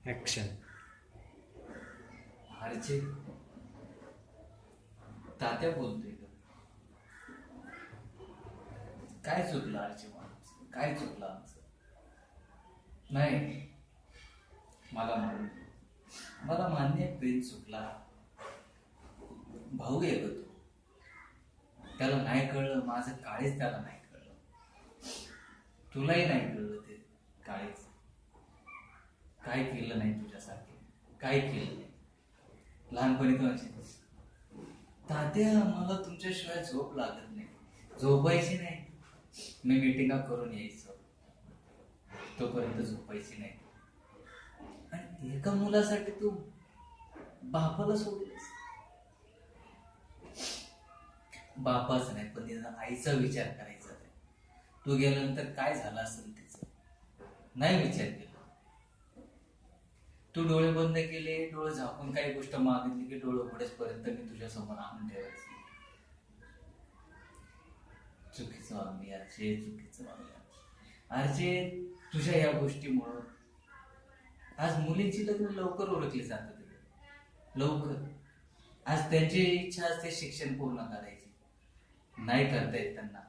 Action. आरचे तात्या बोलतोय का? काय चुकलं आरचे माणूस? काय चुकलं आमचं? नाही, मला मान्य आहे, प्रेम चुकला. भाऊ आहे ग तो. त्याला नाही कळलं, माझं काळीच त्याला नाही कळलं. तुलाही नाही कळलं ते काळीच. काय केलं नाही तुझ्यासाठी, काय केलं नाही. लहानपणी तू अशी तात्या मला तुमच्याशिवाय झोप लागत नाही, झोपायची नाही. मी मिटिंगा करून यायचो, तोपर्यंत झोपायची नाही. आणि एका मुलासाठी तू बापाला सोडलंस. बापाच नाही पण तिचा आईचा विचार करायचा. तू गेल्यानंतर काय झालं असेल तिचं नाही विचार केला. तू डोळे बंद केले, डोळे झाकून काही गोष्ट मागितली की डोळे उघडेपर्यंत मी तुझ्या समोर आणून ठेवायचं. चुकीचं वागली आरचे, चुकीचं वागली आरचे. तुझ्या या गोष्टीमुळं आज मुलींची लग्न लवकर ओळखली जातात, लवकर. आज त्यांची इच्छा असते शिक्षण पूर्ण करायची, नाही करता येत त्यांना.